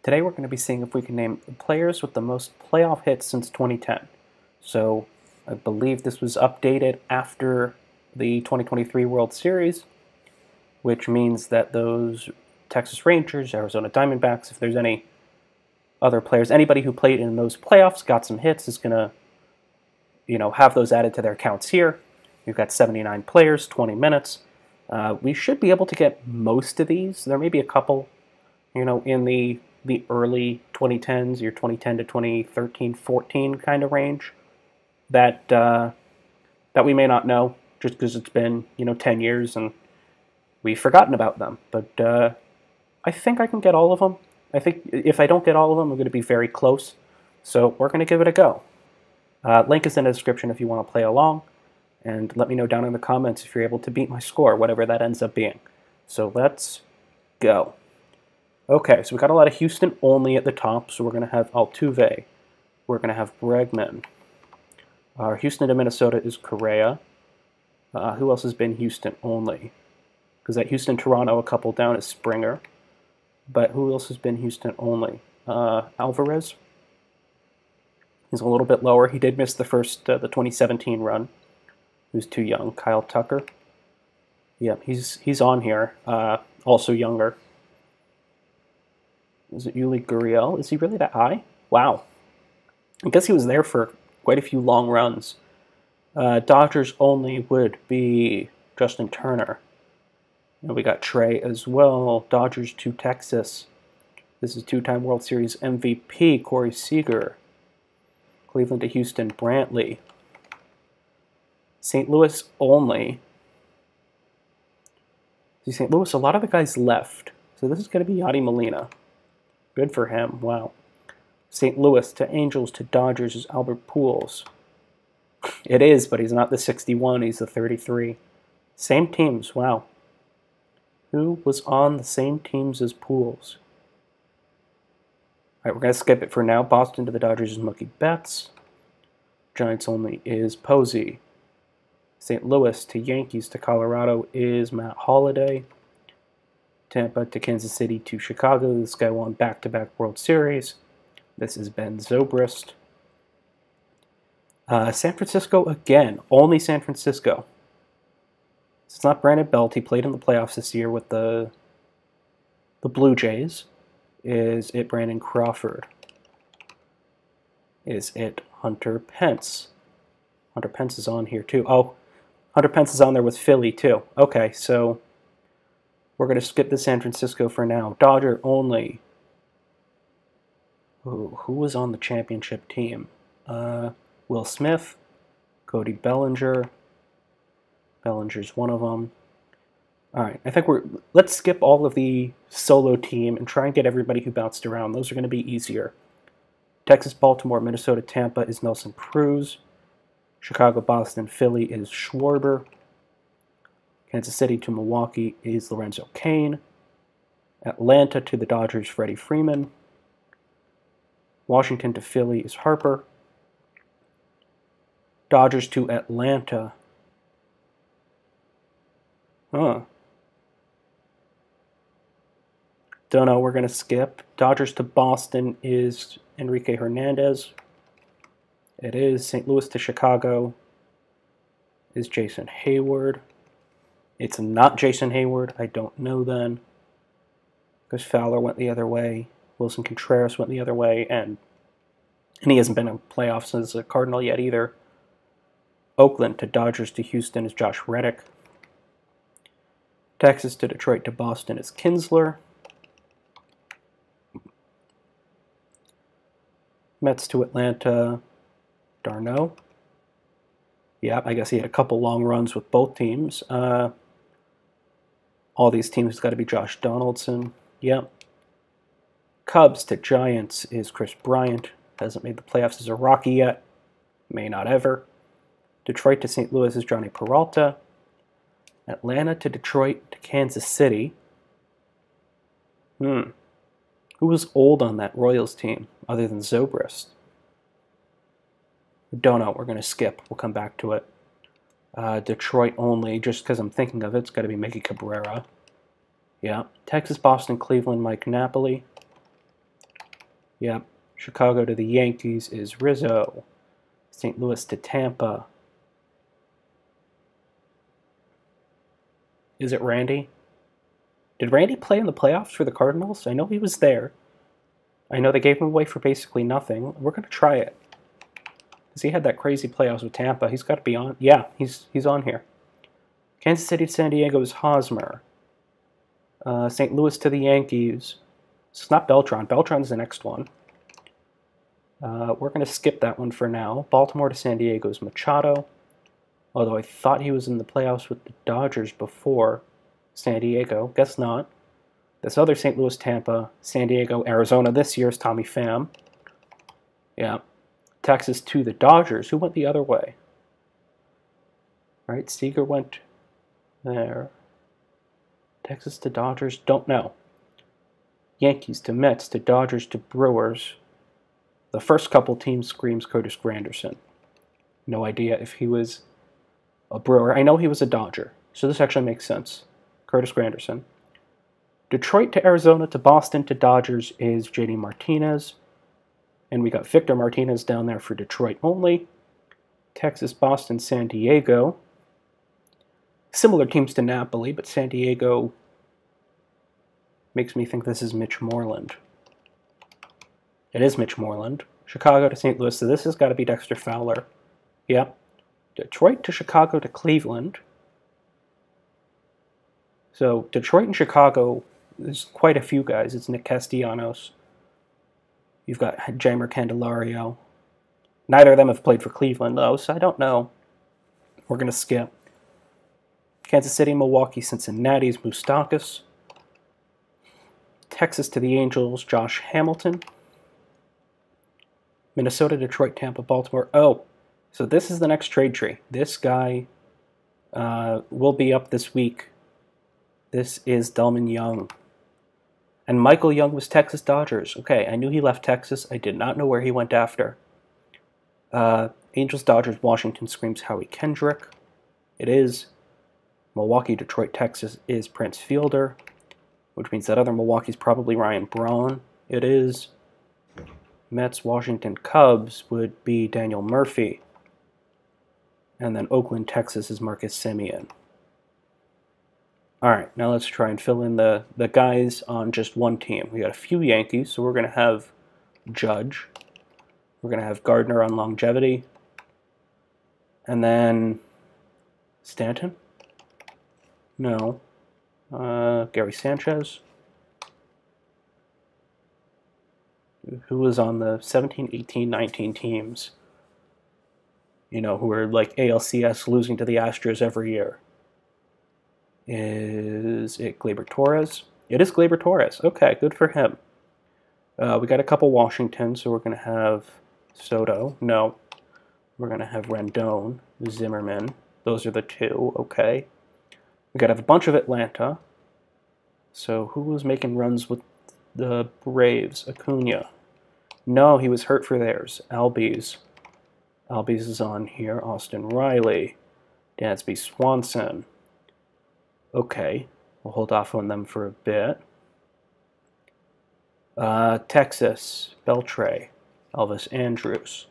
Today we're going to be seeing if we can name players with the most playoff hits since 2010. So I believe this was updated after the 2023 World Series, which means that those Texas Rangers, Arizona Diamondbacks, if there's any other players, anybody who played in those playoffs, got some hits, is going to have those added to their counts here. We've got 79 players, 20 minutes. We should be able to get most of these. There may be a couple, in the early 2010s, your 2010 to 2013, 14 kind of range that we may not know just because it's been 10 years and we've forgotten about them. But I think I can get all of them. I think if I don't get all of them, I'm going to be very close. So we're going to give it a go. Link is in the description if you want to play along. And let me know down in the comments if you're able to beat my score, whatever that ends up being. So let's go. Okay, so we got a lot of Houston only at the top. So we're going to have Altuve. We're going to have Bregman. Our Houston to Minnesota is Correa. Who else has been Houston only? Because at Houston-Toronto, a couple down is Springer. But who else has been Houston only? Alvarez. He's a little bit lower. He did miss the 2017 run. He was too young. Kyle Tucker. Yeah, he's on here. Also younger. Is it Yuli Gurriel? Is he really that high? Wow. I guess he was there for quite a few long runs. Dodgers only would be Justin Turner. And we got Trey as well. Dodgers to Texas. This is two-time World Series MVP, Corey Seager. Cleveland to Houston, Brantley. St. Louis only. See, St. Louis, a lot of the guys left. So this is going to be Yadi Molina. Good for him. Wow. St. Louis to Angels to Dodgers is Albert Pujols. It is, but he's not the 61. He's the 33. Same teams. Wow. Who was on the same teams as Pujols? All right, we're going to skip it for now. Boston to the Dodgers is Mookie Betts. Giants only is Posey. St. Louis to Yankees to Colorado is Matt Holliday. Tampa to Kansas City to Chicago. This guy won back-to-back World Series. This is Ben Zobrist. San Francisco again. Only San Francisco. It's not Brandon Belt. He played in the playoffs this year with the Blue Jays. Is it Brandon Crawford? Is it Hunter Pence? Hunter Pence is on here too. Oh, Hunter Pence is on there with Philly too. Okay, so we're going to skip the San Francisco for now. Dodger only. Ooh, who was on the championship team? Will Smith, Cody Bellinger. Bellinger's one of them. All right, I think let's skip all of the solo team and try and get everybody who bounced around. Those are going to be easier. Texas, Baltimore, Minnesota, Tampa is Nelson Cruz. Chicago, Boston, Philly is Schwarber. Kansas City to Milwaukee is Lorenzo Cain. Atlanta to the Dodgers, Freddie Freeman. Washington to Philly is Harper. Dodgers to Atlanta. Huh. Don't know, we're going to skip. Dodgers to Boston is Enrique Hernandez. It is. St. Louis to Chicago is Jason Hayward. It's not Jason Hayward. I don't know then. Because Fowler went the other way. Wilson Contreras went the other way. And he hasn't been in playoffs as a Cardinal yet either. Oakland to Dodgers to Houston is Josh Reddick. Texas to Detroit to Boston is Kinsler. Mets to Atlanta, d'Arnaud. Yeah, I guess he had a couple long runs with both teams. All these teams got to be Josh Donaldson. Yep. Cubs to Giants is Chris Bryant. Hasn't made the playoffs as a Rocky yet. May not ever. Detroit to St. Louis is Johnny Peralta. Atlanta to Detroit to Kansas City. Who was old on that Royals team other than Zobrist? Don't know. We're going to skip. We'll come back to it. Detroit only, just because I'm thinking of it. It's got to be Mickey Cabrera. Yeah. Texas, Boston, Cleveland, Mike Napoli. Yep. Chicago to the Yankees is Rizzo. St. Louis to Tampa. Is it Randy? Did Randy play in the playoffs for the Cardinals? I know he was there. I know they gave him away for basically nothing. We're going to try it. Because he had that crazy playoffs with Tampa. He's got to be on. Yeah, he's on here. Kansas City to San Diego is Hosmer. St. Louis to the Yankees. It's not Beltran. Beltran's the next one. We're going to skip that one for now. Baltimore to San Diego is Machado. Although I thought he was in the playoffs with the Dodgers before San Diego. Guess not. This other St. Louis, Tampa, San Diego, Arizona this year is Tommy Pham. Yeah. Texas to the Dodgers. Who went the other way? Right, Seager went there. Texas to Dodgers, don't know. Yankees to Mets to Dodgers to Brewers. The first couple teams screams Curtis Granderson. No idea if he was a Brewer. I know he was a Dodger, so this actually makes sense. Curtis Granderson. Detroit to Arizona to Boston to Dodgers is JD Martinez. And we got Victor Martinez down there for Detroit only. Texas, Boston, San Diego. Similar teams to Napoli, but San Diego makes me think this is Mitch Moreland. It is Mitch Moreland. Chicago to St. Louis, so this has got to be Dexter Fowler. Yep. Detroit to Chicago to Cleveland. So Detroit and Chicago, there's quite a few guys. It's Nick Castellanos. You've got Jeimer Candelario. Neither of them have played for Cleveland, though, so I don't know. We're going to skip. Kansas City, Milwaukee, Cincinnati's Moustakas. Texas to the Angels, Josh Hamilton. Minnesota, Detroit, Tampa, Baltimore. Oh, so this is the next trade tree. This guy will be up this week. This is Delmon Young. And Michael Young was Texas Dodgers. Okay, I knew he left Texas. I did not know where he went after. Angels, Dodgers, Washington screams Howie Kendrick. It is. Milwaukee, Detroit, Texas is Prince Fielder, which means that other Milwaukee's probably Ryan Braun. It is. Mets, Washington, Cubs would be Daniel Murphy. And then Oakland, Texas is Marcus Semien. All right, now let's try and fill in the guys on just one team. We got a few Yankees, so we're going to have Judge. We're going to have Gardner on longevity. And then Stanton? No. Gary Sanchez. Who was on the 17, 18, 19 teams, you know, who were like ALCS losing to the Astros every year. Is it Gleyber Torres? It is Gleyber Torres. Okay, good for him. We got a couple Washington, so we're going to have Soto. No. We're going to have Rendon, Zimmerman. Those are the two. Okay. We got to have a bunch of Atlanta. So who was making runs with the Braves? Acuna. No, he was hurt for theirs. Albies. Albies is on here. Austin Riley. Dansby Swanson. Okay. We'll hold off on them for a bit. Texas. Beltre. Elvis Andrus.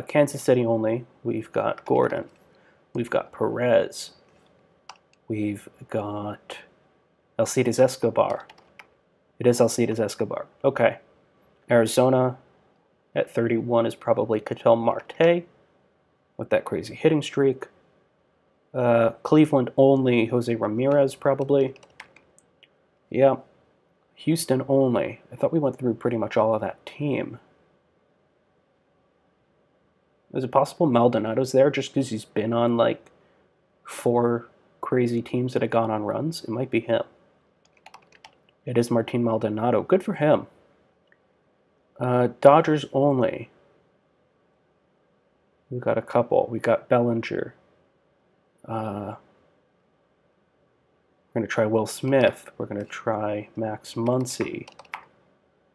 Kansas City only. We've got Gordon. We've got Perez. We've got Alcides Escobar. It is Alcides Escobar. Okay. Arizona at 31 is probably Ketel Marte with that crazy hitting streak. Cleveland only, Jose Ramirez probably. Yeah. Houston only. I thought we went through pretty much all of that team. Is it possible Maldonado's there just because he's been on like 4 crazy teams that have gone on runs? It might be him. It is Martin Maldonado. Good for him. Dodgers only. We've got a couple. We got Bellinger. We're going to try Will Smith. We're going to try Max Muncy.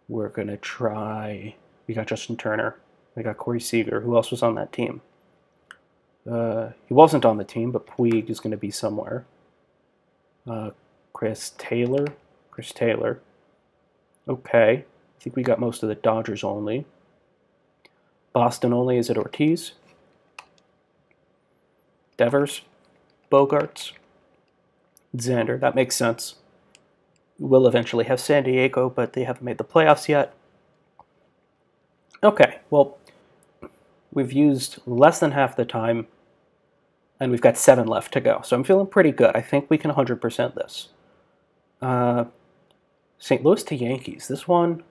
We're going to try... We got Justin Turner. We got Corey Seager. Who else was on that team? He wasn't on the team, but Puig is going to be somewhere. Chris Taylor. Okay. I think we got most of the Dodgers only. Boston only, is it Ortiz? Devers? Bogarts? Xander, that makes sense. We'll eventually have San Diego, but they haven't made the playoffs yet. Okay, well, we've used less than half the time, and we've got 7 left to go. So I'm feeling pretty good. I think we can 100% this. St. Louis to Yankees. This one...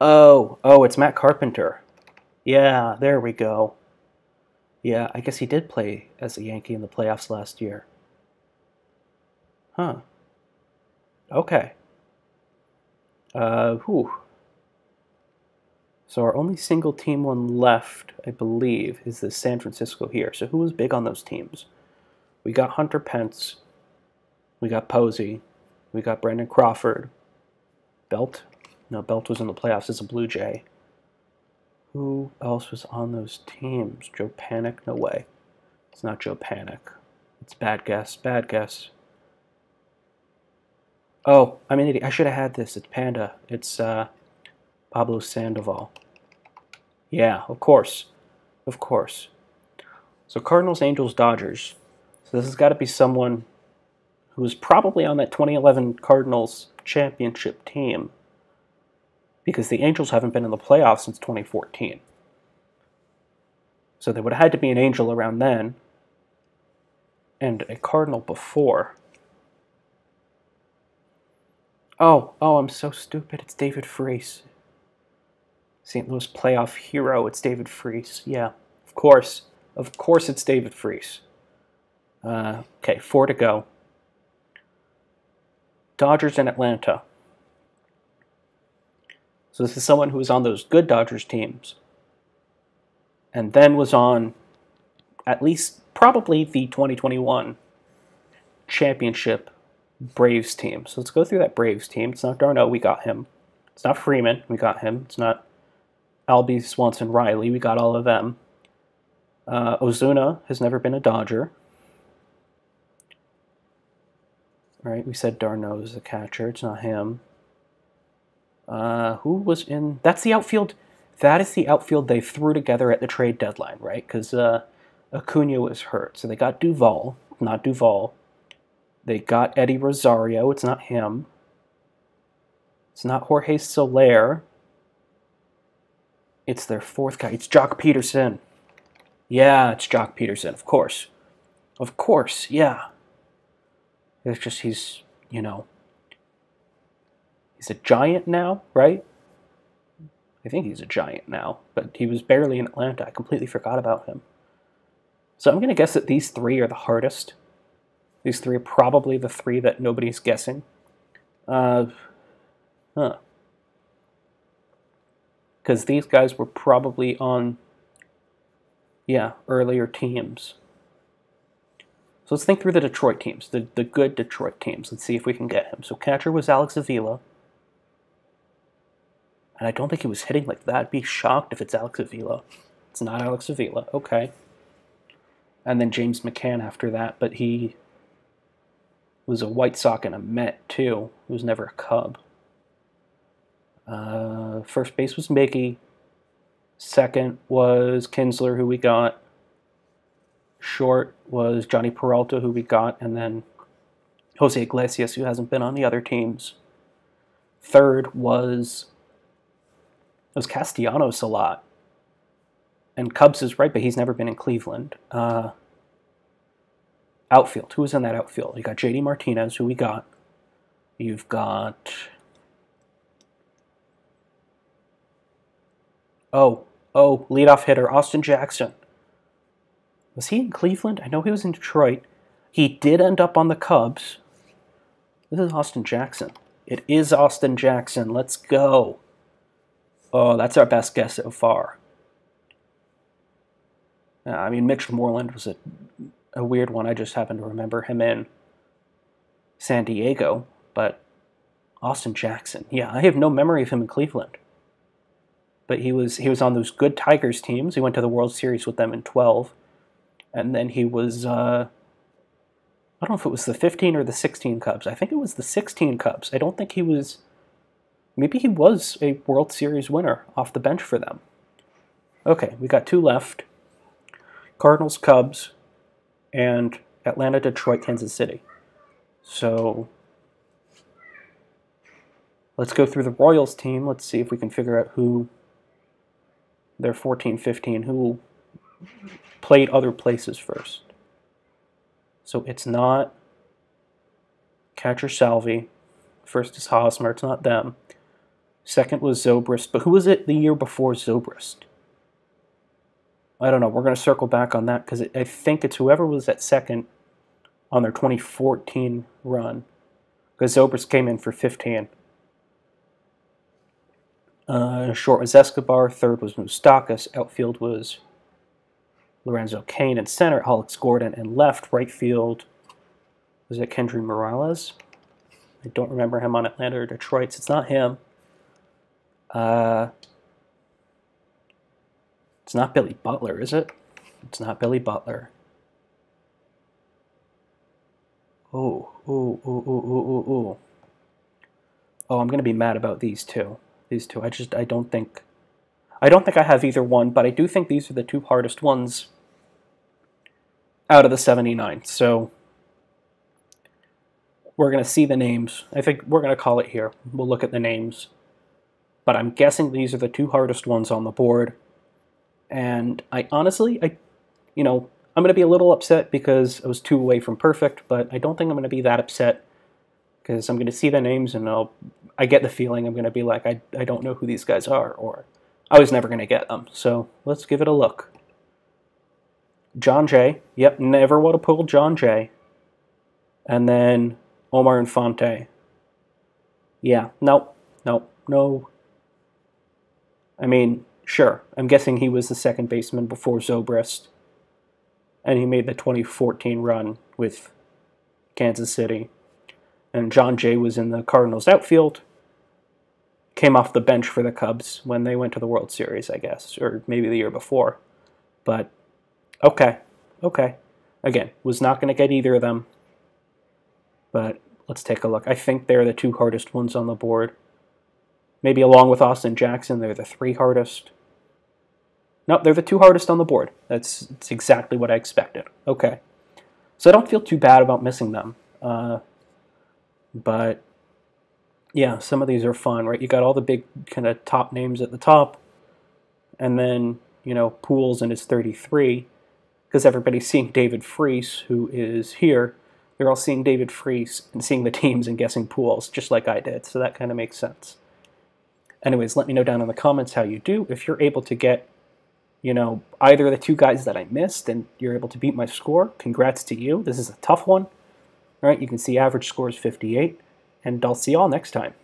Oh, it's Matt Carpenter. Yeah, there we go. Yeah, I guess he did play as a Yankee in the playoffs last year. Huh. Okay. Whew. So our only single team one left, I believe, is the San Francisco here. So who was big on those teams? We got Hunter Pence. We got Posey. We got Brandon Crawford. Belt? No, Belt was in the playoffs as a Blue Jay. Who else was on those teams? Joe Panik? No way. It's not Joe Panik. It's bad guess. Bad guess. Oh, I'm an idiot. I should have had this. It's Panda. It's Pablo Sandoval. Yeah, of course. Of course. So Cardinals, Angels, Dodgers. So this has got to be someone who was probably on that 2011 Cardinals championship team, because the Angels haven't been in the playoffs since 2014. So there would have had to be an Angel around then, and a Cardinal before. Oh, I'm so stupid. It's David Freese. St. Louis playoff hero. It's David Freese. Yeah, of course. Of course it's David Freese. Okay, 4 to go. Dodgers and Atlanta. So this is someone who was on those good Dodgers teams, and then was on at least probably the 2021 championship Braves team. So let's go through that Braves team. It's not d'Arnaud, we got him. It's not Freeman, we got him. It's not Albie, Swanson, Riley, we got all of them. Ozuna has never been a Dodger. All right, we said d'Arnaud is the catcher. It's not him. Who was in... That's the outfield. That is the outfield they threw together at the trade deadline, right? Because Acuna was hurt. So they got Duvall, not Duvall. They got Eddie Rosario. It's not him. It's not Jorge Soler. It's their 4th guy. It's Jock Peterson. Yeah, it's Jock Peterson, of course. Of course, yeah. It's just he's, you know... He's a Giant now, right? I think he's a Giant now, but he was barely in Atlanta. I completely forgot about him. So I'm going to guess that these 3 are the hardest. These 3 are probably the 3 that nobody's guessing. Because these guys were probably on, earlier teams. So let's think through the Detroit teams, the good Detroit teams. Let's see if we can get him. So catcher was Alex Avila. And I don't think he was hitting like that. I'd be shocked if it's Alex Avila. It's not Alex Avila. Okay. And then James McCann after that, but he was a White Sox and a Met, too. He was never a Cub. First base was Mickey. Second was Kinsler, who we got. Short was Johnny Peralta, who we got. And then Jose Iglesias, who hasn't been on the other teams. Third was Castellanos a lot. And Cubs is right, but he's never been in Cleveland. Outfield. Who was in that outfield? You got JD Martinez, who we got. You've got... leadoff hitter, Austin Jackson. Was he in Cleveland? I know he was in Detroit. He did end up on the Cubs. This is Austin Jackson. It is Austin Jackson. Let's go. Oh, that's our best guess so far. I mean, Mitch Moreland was a weird one. I just happen to remember him in San Diego. But Austin Jackson, yeah, I have no memory of him in Cleveland. But he was on those good Tigers teams. He went to the World Series with them in 12. And then he was I don't know if it was the 15 or the 16 Cubs. I think it was the 16 Cubs. I don't think he was. Maybe he was a World Series winner off the bench for them. Okay, we got two left. Cardinals, Cubs, and Atlanta, Detroit, Kansas City. So let's go through the Royals team. Let's see if we can figure out who their 14-15, who played other places first. So it's not catcher Salvi. First is Hosmer. It's not them. Second was Zobrist. But who was it the year before Zobrist? I don't know. We're going to circle back on that because I think it's whoever was at second on their 2014 run. Because Zobrist came in for 15. Short was Escobar. Third was Moustakas. Outfield was Lorenzo Cain. And center, Alex Gordon. And left, right field, was it Kendry Morales? I don't remember him on Atlanta or Detroit. So it's not him. It's not Billy Butler, is it? It's not Billy Butler. Oh, I'm going to be mad about these two. I don't think I have either one, but I do think these are the two hardest ones out of the 79. So we're going to see the names. I think we're going to call it here. We'll look at the names. But I'm guessing these are the two hardest ones on the board. And I'm going to be a little upset because I was 2 away from perfect, but I don't think I'm going to be that upset because I'm going to see the names and I get the feeling I'm going to be like, I don't know who these guys are, or I was never going to get them. So let's give it a look. Jon Jay. Yep, never would have pulled Jon Jay. And then Omar Infante. Yeah, no. I mean, sure, I'm guessing he was the second baseman before Zobrist. And he made the 2014 run with Kansas City. And Jon Jay was in the Cardinals outfield. Came off the bench for the Cubs when they went to the World Series, I guess. Or maybe the year before. But, okay. Again, was not going to get either of them. But let's take a look. I think they're the two hardest ones on the board. Maybe along with Austin Jackson, they're the 3 hardest. No, they're the 2 hardest on the board. That's exactly what I expected. Okay. So I don't feel too bad about missing them. But, yeah, some of these are fun, right? You got all the big kind of top names at the top. And then, Pujols and his 33. Because everybody's seeing David Freese, who is here. They're all seeing David Freese and seeing the teams and guessing Pujols, just like I did. So that kind of makes sense. Anyways, let me know down in the comments how you do. If you're able to get, either of the 2 guys that I missed and you're able to beat my score, congrats to you. This is a tough one. All right, you can see average score is 58. And I'll see y'all next time.